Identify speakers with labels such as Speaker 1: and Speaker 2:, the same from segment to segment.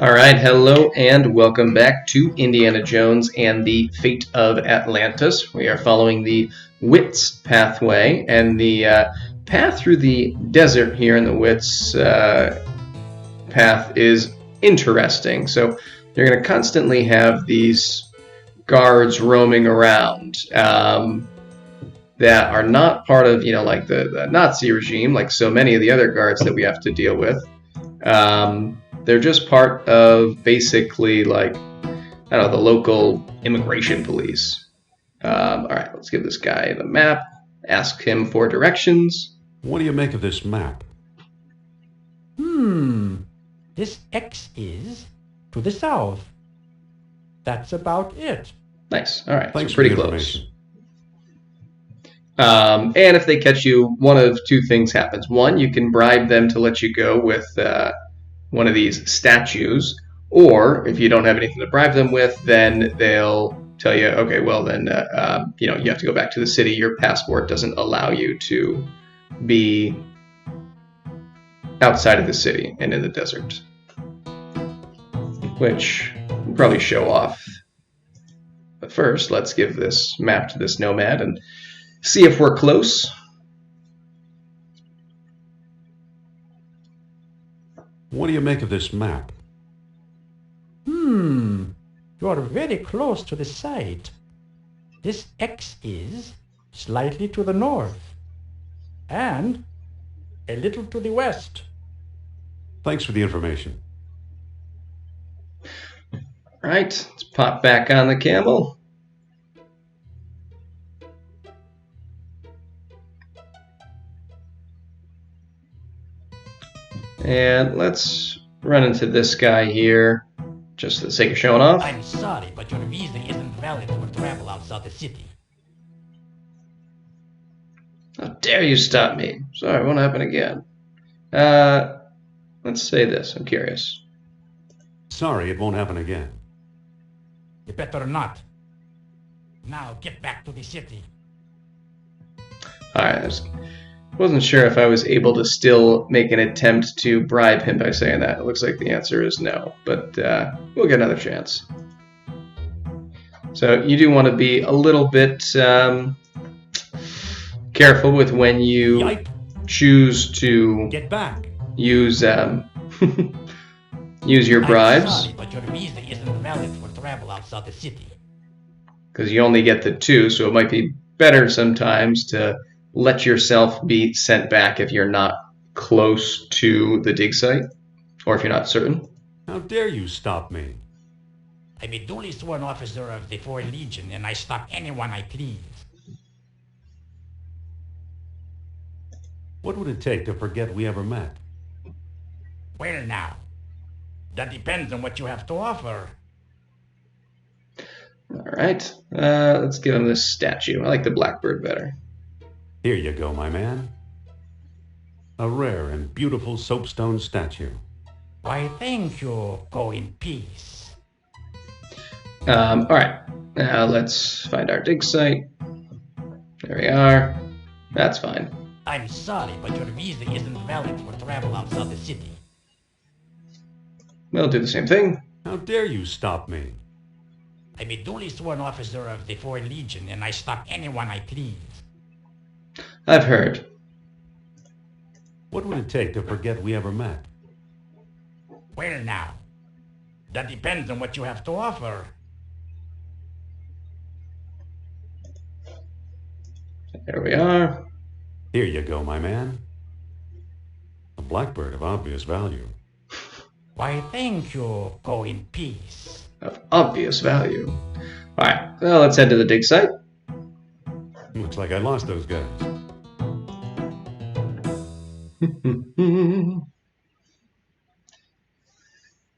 Speaker 1: All right, hello and welcome back to Indiana Jones and the Fate of Atlantis. We are following the Wits pathway, and the path through the desert here in the Wits path is interesting. So you're going to constantly have these guards roaming around that are not part of, like the Nazi regime, like so many of the other guards that we have to deal with. They're just part of basically like, I don't know, the local immigration police. All right, let's give this guy the map, ask him for directions.
Speaker 2: What do you make of this map?
Speaker 3: This X is to the south. That's about it.
Speaker 1: Nice. All right,
Speaker 2: Thanks
Speaker 1: so pretty
Speaker 2: for the
Speaker 1: close.
Speaker 2: information.
Speaker 1: And if they catch you, one of two things happens. One, you can bribe them to let you go with one of these statues, or if you don't have anything to bribe them with, then they'll tell you, okay, well then, you have to go back to the city. Your passport doesn't allow you to be outside of the city and in the desert, which will probably show off. But first, let's give this map to this nomad and see if we're close.
Speaker 2: What do you make of this map?
Speaker 3: You are very close to the site. This X is slightly to the north and a little to the west.
Speaker 2: Thanks for the information.
Speaker 1: All right, let's pop back on the camel. And let's run into this guy here, just for the sake of showing off.
Speaker 4: I'm sorry, but your visa isn't valid for travel outside the city.
Speaker 1: How dare you stop me? Sorry, it won't happen again. Let's say this, I'm curious.
Speaker 2: Sorry, it won't happen again.
Speaker 4: You better not. Now get back to the city.
Speaker 1: All right, wasn't sure if I was able to still make an attempt to bribe him by saying that. It looks like the answer is no, but we'll get another chance. So you do want to be a little bit careful with when you
Speaker 2: Yipe.
Speaker 1: choose to
Speaker 2: Get back.
Speaker 1: use use your bribes,
Speaker 4: I'm sorry, but your visa isn't valid for travel outside the city.
Speaker 1: because you only get the two, so it might be better sometimes to let yourself be sent back if you're not close to the dig site, or if you're not certain.
Speaker 2: How dare you stop me?
Speaker 4: I'm a duly sworn officer of the Foreign Legion, and I stop anyone I please.
Speaker 2: What would it take to forget we ever met?
Speaker 4: Well now, that depends on what you have to offer.
Speaker 1: All right, let's give him this statue. I like the blackbird better.
Speaker 2: Here you go, my man. A rare and beautiful soapstone statue.
Speaker 4: Why, thank you. Go in peace.
Speaker 1: All right, now let's find our dig site. There we are. That's fine.
Speaker 4: I'm sorry, but your visa isn't valid for travel outside the city.
Speaker 1: We'll do the same thing.
Speaker 2: How dare you stop me?
Speaker 4: I'm a duly sworn officer of the Foreign Legion, and I stop anyone I please.
Speaker 1: I've heard.
Speaker 2: What would it take to forget we ever met?
Speaker 4: Well now, that depends on what you have to offer.
Speaker 1: There we are.
Speaker 2: Here you go, my man. A blackbird of obvious value.
Speaker 4: Why, thank you. Go in peace.
Speaker 1: Of obvious value. All right, well, let's head to the dig site.
Speaker 2: Looks like I lost those guys.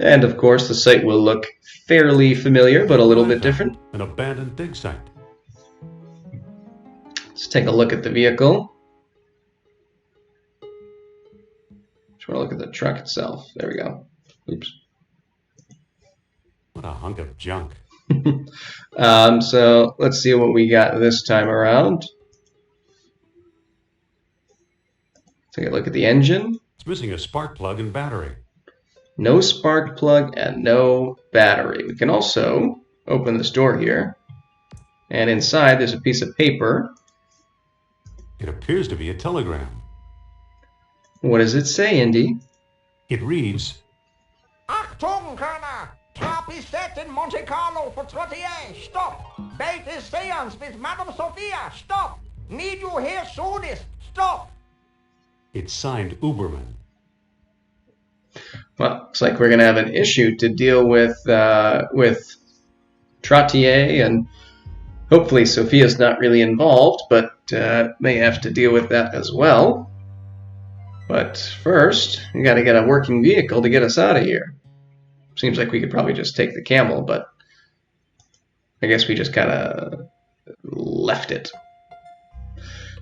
Speaker 1: And of course, the site will look fairly familiar, but a little bit different.
Speaker 2: An abandoned dig site.
Speaker 1: Let's take a look at the vehicle. Just want to look at the truck itself. There we go. Oops.
Speaker 2: What a hunk of junk.
Speaker 1: So let's see what we got this time around. Take a look at the engine.
Speaker 2: It's missing a spark plug and battery.
Speaker 1: No spark plug and no battery. We can also open this door here, and inside there's a piece of paper.
Speaker 2: It appears to be a telegram.
Speaker 1: What does it say, Indy?
Speaker 2: It reads,
Speaker 5: Achtung, Körner! Trap is set in Monte Carlo for Trottier. Stop! Bait is seance with Madame Sophia. Stop! Need you here soonest. Stop!
Speaker 2: it's signed Uberman.
Speaker 1: Well, looks like we're going to have an issue to deal with Trottier, and hopefully Sophia's not really involved, but may have to deal with that as well. But first, we got to get a working vehicle to get us out of here. Seems like we could probably just take the camel, but I guess we just kind of left it.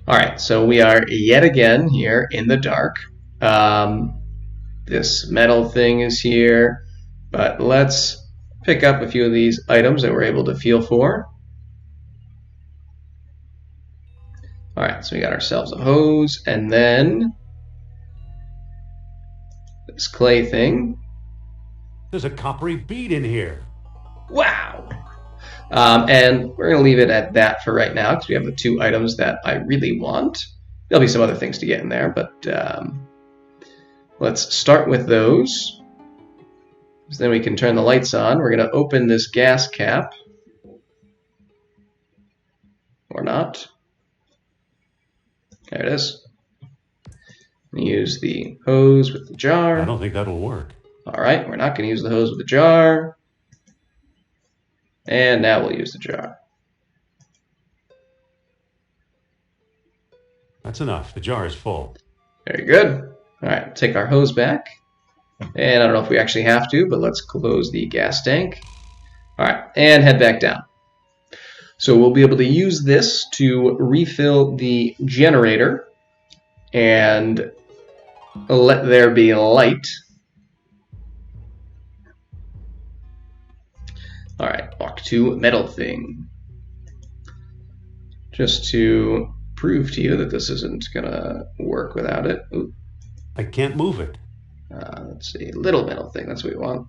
Speaker 1: Alright, so we are yet again here in the dark. This metal thing is here, but let's pick up a few of these items that we're able to feel for. Alright, so we got ourselves a hose, and then this clay thing.
Speaker 2: There's a coppery bead in here.
Speaker 1: Wow! And we're going to leave it at that for right now because we have the two items that I really want. There'll be some other things to get in there, but let's start with those. So then we can turn the lights on. We're going to open this gas cap. Or not. There it is. Use the hose with the jar.
Speaker 2: I don't think that'll work.
Speaker 1: Alright, we're not going to use the hose with the jar. And now we'll use the jar.
Speaker 2: That's enough. The jar is full.
Speaker 1: Very good. Alright, take our hose back. And I don't know if we actually have to, but let's close the gas tank. Alright, and head back down. So we'll be able to use this to refill the generator and let there be light. Alright, walk to metal thing. Just to prove to you that this isn't gonna work without it. Ooh.
Speaker 2: I can't move it.
Speaker 1: Let's see, little metal thing, that's what we want.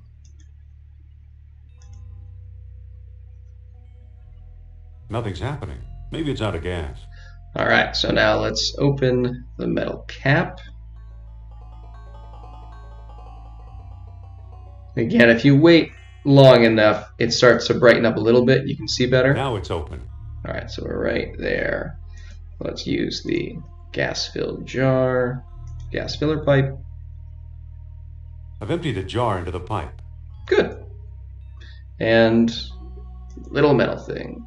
Speaker 2: Nothing's happening. Maybe it's out of gas.
Speaker 1: Alright, so now let's open the metal cap. Again, if you wait long enough, it starts to brighten up a little bit. You can see better.
Speaker 2: Now it's open.
Speaker 1: Alright, so we're right there. Let's use the gas-filled jar, gas filler pipe.
Speaker 2: I've emptied the jar into the pipe.
Speaker 1: Good. And little metal thing.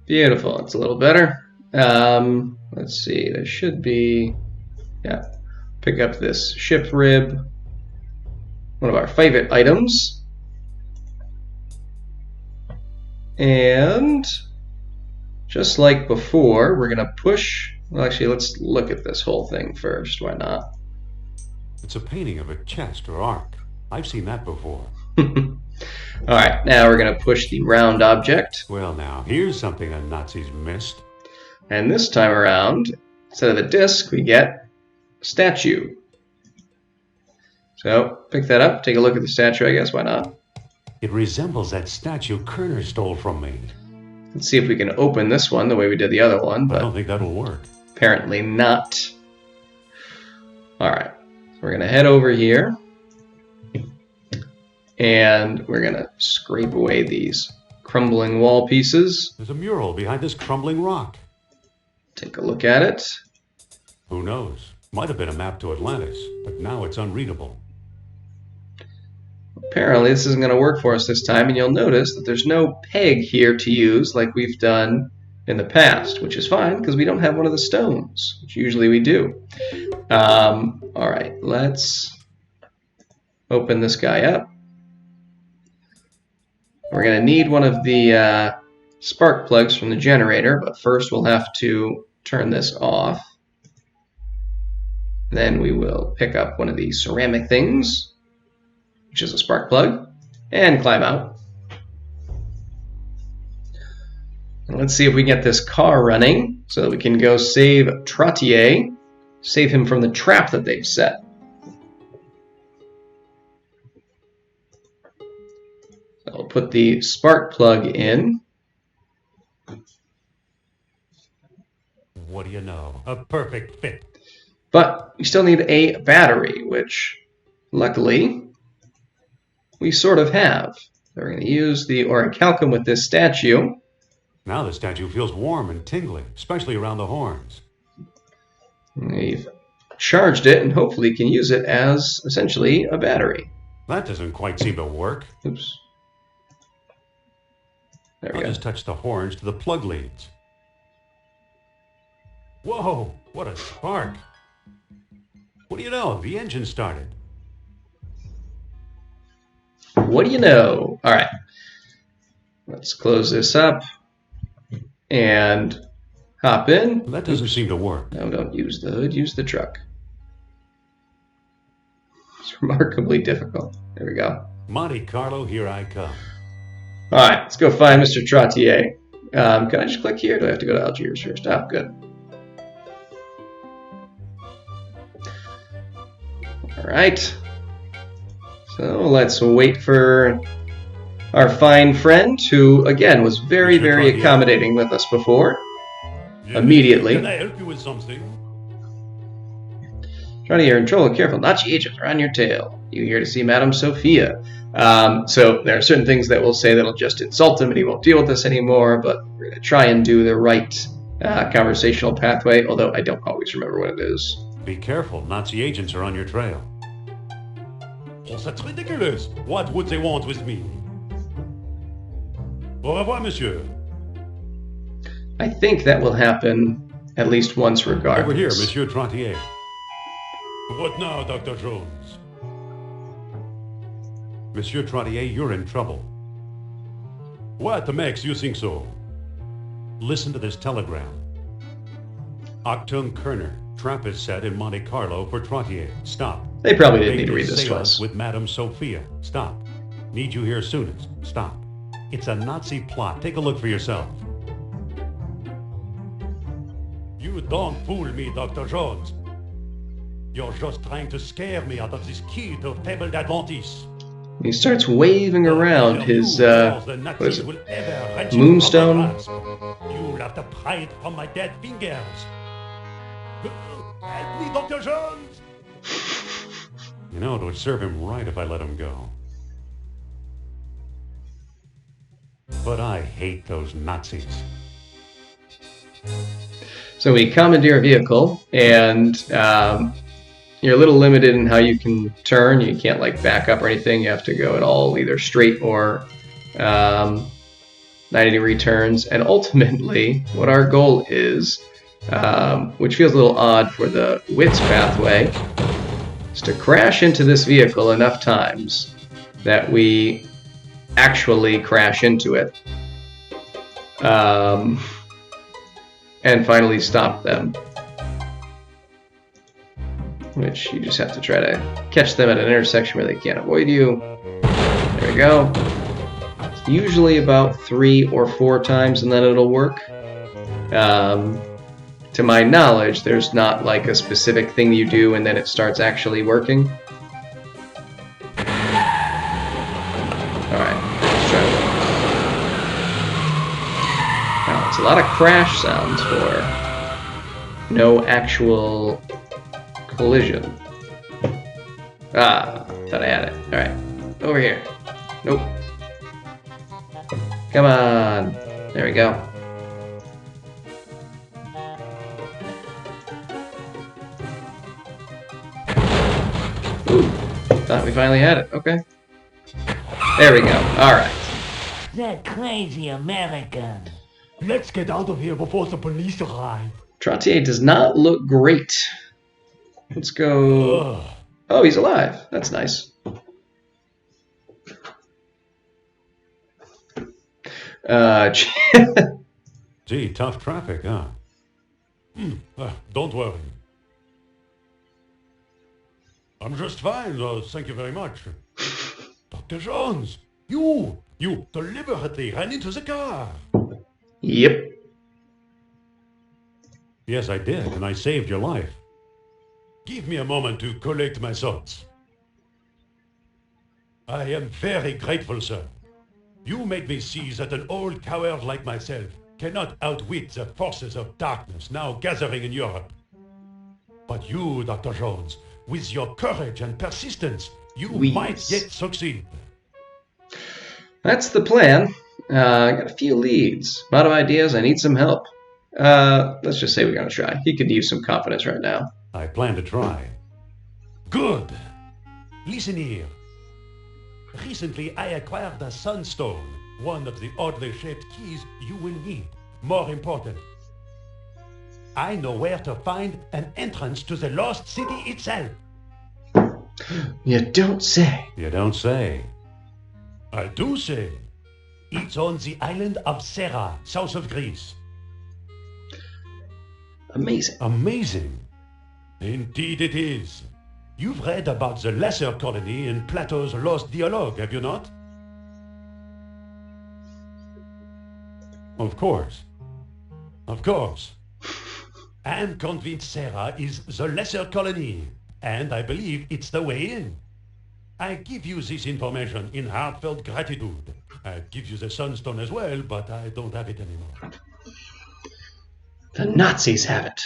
Speaker 1: Beautiful. It's a little better. Let's see. There should be, yeah. Pick up this ship rib. One of our favorite items. And just like before, we're going to push. Well, actually, let's look at this whole thing first. Why not?
Speaker 2: It's a painting of a chest or ark. I've seen that before.
Speaker 1: Alright, now we're going to push the round object.
Speaker 2: Well, now, here's something the Nazis missed.
Speaker 1: And this time around, instead of a disc, we get a statue. So, pick that up, take a look at the statue, I guess. Why not?
Speaker 2: It resembles that statue Kerner stole from me.
Speaker 1: Let's see if we can open this one the way we did the other one,
Speaker 2: I
Speaker 1: but
Speaker 2: don't think that'll work.
Speaker 1: apparently not. Alright, so we're going to head over here. And we're going to scrape away these crumbling wall pieces.
Speaker 2: There's a mural behind this crumbling rock.
Speaker 1: Take a look at it.
Speaker 2: Who knows? Might have been a map to Atlantis, but now it's unreadable.
Speaker 1: Apparently this isn't going to work for us this time, and you'll notice that there's no peg here to use like we've done in the past, which is fine because we don't have one of the stones, which usually we do. Alright, let's open this guy up. We're going to need one of the spark plugs from the generator, but first we'll have to turn this off. Then we will pick up one of the ceramic things, which is a spark plug, and climb out. Let's see if we get this car running so that we can go save Trottier, save him from the trap that they've set. I'll put the spark plug in.
Speaker 2: What do you know? A perfect fit.
Speaker 1: But we still need a battery, which luckily we sort of have. So we're going to use the orichalcum with this statue.
Speaker 2: Now the statue feels warm and tingly, especially around the horns.
Speaker 1: We've charged it and hopefully can use it as essentially a battery.
Speaker 2: That doesn't quite seem to work.
Speaker 1: Oops. There we
Speaker 2: I'll
Speaker 1: go.
Speaker 2: just touch the horns to the plug leads. Whoa, what a spark. What do you know? The engine started.
Speaker 1: What do you know? All right. Let's close this up and hop in.
Speaker 2: That doesn't seem to work.
Speaker 1: No, don't use the hood. Use the truck. It's remarkably difficult. There we go.
Speaker 2: Monte Carlo, here I come.
Speaker 1: All right, let's go find Mr. Trottier. Can I just click here? Do I have to go to Algiers first? Oh, good. All right. So let's wait for our fine friend, who, again, was very, very accommodating with us before. Immediately.
Speaker 2: Can I help you with something?
Speaker 1: Trottier and Troll, careful. Nazi agents are on your tail. You here to see Madame Sophia. So there are certain things that we'll say that'll just insult him and he won't deal with us anymore, but we're going to try and do the right conversational pathway, although I don't always remember what it is.
Speaker 2: Be careful, Nazi agents are on your trail. Oh, that's ridiculous. What would they want with me? Au revoir, monsieur.
Speaker 1: I think that will happen at least once regardless.
Speaker 2: Over here, Monsieur Trottier. What now, Dr. Jones? Monsieur Trottier, you're in trouble. What makes you think so? Listen to this telegram. Octung Kerner, trap is set in Monte Carlo for Trottier. Stop.
Speaker 1: They probably didn't need to read this to
Speaker 2: Seance
Speaker 1: us.
Speaker 2: with Madame Sophia. Stop. Need you here soonest. Stop. It's a Nazi plot. Take a look for yourself. You don't fool me, Dr. Jones. You're just trying to scare me out of this key to fabled Atlantis.
Speaker 1: He starts waving around his, what is it, moonstone?
Speaker 2: You'll have to pry it from my dead fingers. Help me, Dr. Jones! You know, it would serve him right if I let him go. But I hate those Nazis.
Speaker 1: So we commandeer a vehicle, and you're a little limited in how you can turn. You can't like back up or anything. You have to go at all either straight or 90-degree turns. And ultimately, what our goal is, which feels a little odd for the Wits pathway, is to crash into this vehicle enough times that we actually crash into it. And finally stop them. Which you just have to try to catch them at an intersection where they can't avoid you. There we go. It's usually about 3 or 4 times and then it'll work. To my knowledge, there's not like a specific thing you do and then it starts actually working. Alright, let's try it. Wow, it's a lot of crash sounds for no actual collision. Ah, thought I had it. Alright, over here. Nope. Come on. There we go. Ooh, thought we finally had it. Okay. There we go. Alright.
Speaker 6: That crazy American.
Speaker 3: Let's get out of here before the police arrive.
Speaker 1: Trottier does not look great. Let's go. Oh, he's alive. That's nice.
Speaker 2: Gee, tough traffic, huh? Don't worry. I'm just fine, thank you very much. Dr. Jones, you deliberately ran into the car.
Speaker 1: Yep.
Speaker 2: Yes, I did, and I saved your life. Give me a moment to collect my thoughts. I am very grateful, sir. You made me see that an old coward like myself cannot outwit the forces of darkness now gathering in Europe. But you, Dr. Jones, with your courage and persistence, you might yet succeed.
Speaker 1: That's the plan. I got a few leads, a lot of ideas. I need some help. Let's just say we're going to try. He could use some confidence right now.
Speaker 2: I plan to try. Good. Listen here. Recently, I acquired a sunstone, one of the oddly shaped keys you will need. More important, I know where to find an entrance to the lost city itself.
Speaker 1: You don't say.
Speaker 2: You don't say. I do say. It's on the island of Serra, south of Greece.
Speaker 1: Amazing.
Speaker 2: Amazing. Indeed it is. You've read about the lesser colony in Plato's Lost Dialogue, have you not? Of course. Of course. I'm convinced Serra is the lesser colony, and I believe it's the way in. I give you this information in heartfelt gratitude. I give you the sunstone as well, but I don't have it anymore.
Speaker 1: The Nazis have it.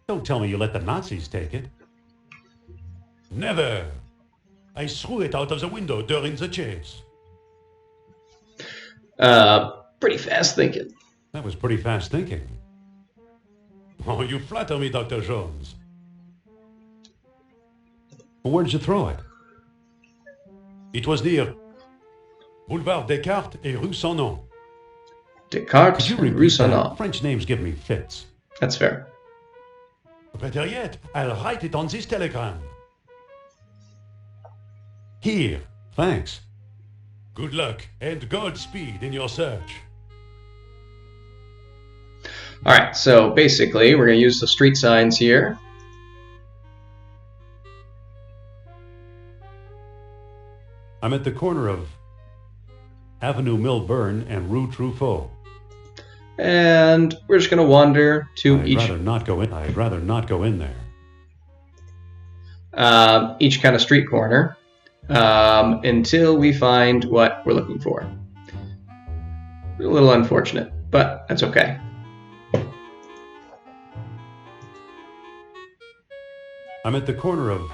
Speaker 2: Don't tell me you let the Nazis take it. Never. I threw it out of the window during the chase.
Speaker 1: Pretty fast thinking.
Speaker 2: That was pretty fast thinking. Oh, you flatter me, Dr. Jones. Where did you throw it? It was near Boulevard Descartes et Rue Saint-Nom.
Speaker 1: Descartes and Rue Saint-Nom.
Speaker 2: French names give me fits.
Speaker 1: That's fair.
Speaker 2: Better yet, I'll write it on this telegram. Here. Thanks. Good luck and Godspeed in your search.
Speaker 1: All right, so basically we're going to use the street signs here.
Speaker 2: I'm at the corner of Avenue Milburn and Rue Truffaut.
Speaker 1: And we're just going to wander to
Speaker 2: I'd rather not go in there.
Speaker 1: Each kind of street corner until we find what we're looking for. A little unfortunate, but that's okay.
Speaker 2: I'm at the corner of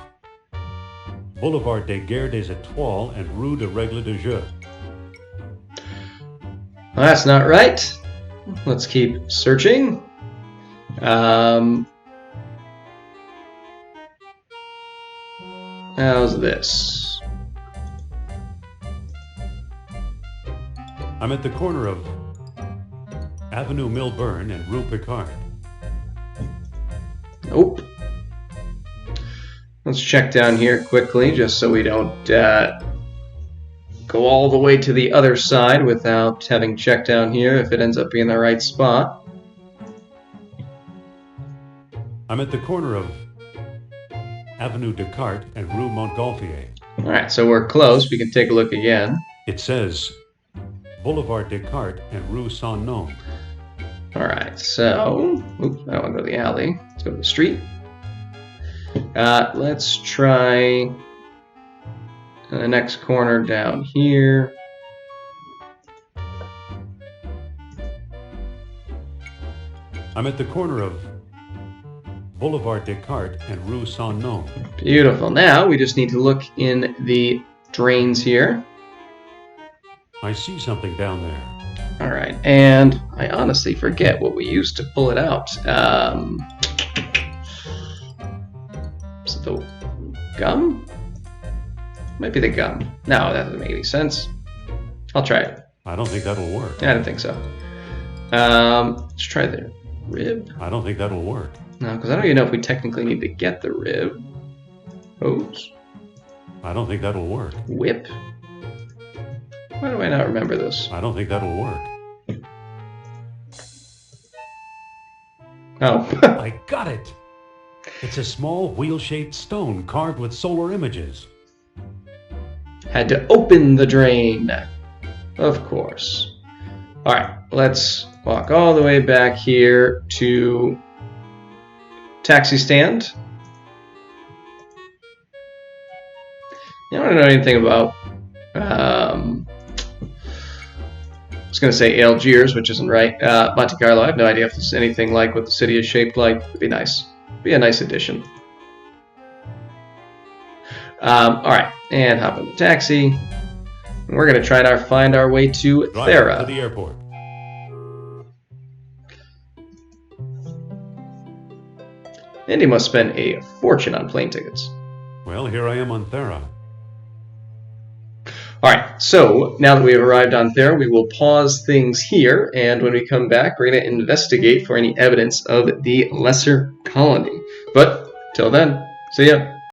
Speaker 2: Boulevard des Guerres des Étoiles and Rue de Règle de Jeu.
Speaker 1: Well, that's not right. Let's keep searching. How's this?
Speaker 2: I'm at the corner of Avenue Milburn and Rue Picard.
Speaker 1: Nope. Let's check down here quickly, just so we don't go all the way to the other side without having checked down here if it ends up being the right spot.
Speaker 2: I'm at the corner of Avenue Descartes and Rue Montgolfier.
Speaker 1: All right, so we're close. We can take a look again.
Speaker 2: It says Boulevard Descartes and Rue Saint-Nom.
Speaker 1: All right, so oops, I don't want to go to the alley. Let's go to the street. Let's try the next corner down here.
Speaker 2: I'm at the corner of Boulevard Descartes and Rue Saint-Nom.
Speaker 1: Beautiful. Now we just need to look in the drains here.
Speaker 2: I see something down there.
Speaker 1: All right, and I honestly forget what we used to pull it out. Is it the gum? Might be the gum. No, that doesn't make any sense. I'll try it.
Speaker 2: I don't think that'll work.
Speaker 1: I don't think so. Let's try the rib.
Speaker 2: I don't think that'll work.
Speaker 1: No, because I don't even know if we technically need to get the rib. Hose.
Speaker 2: I don't think that'll work.
Speaker 1: Whip. Why do I not remember this?
Speaker 2: I don't think that'll work.
Speaker 1: Oh.
Speaker 2: I got it! It's a small wheel-shaped stone carved with solar images.
Speaker 1: Had to open the drain. Of course. Alright, let's walk all the way back here to taxi stand. I don't know anything about I was going to say Algiers, which isn't right. Monte Carlo, I have no idea if it's anything like what the city is shaped like. It'd be nice. Be a nice addition. Alright, and hop in the taxi. And we're going to try to find our way to Thera.
Speaker 2: To the airport.
Speaker 1: Indy must spend a fortune on plane tickets.
Speaker 2: Well, here I am on Thera.
Speaker 1: Alright, so now that we have arrived on Thera, we will pause things here, and when we come back, we're going to investigate for any evidence of the Lesser Colony. But, till then, see ya!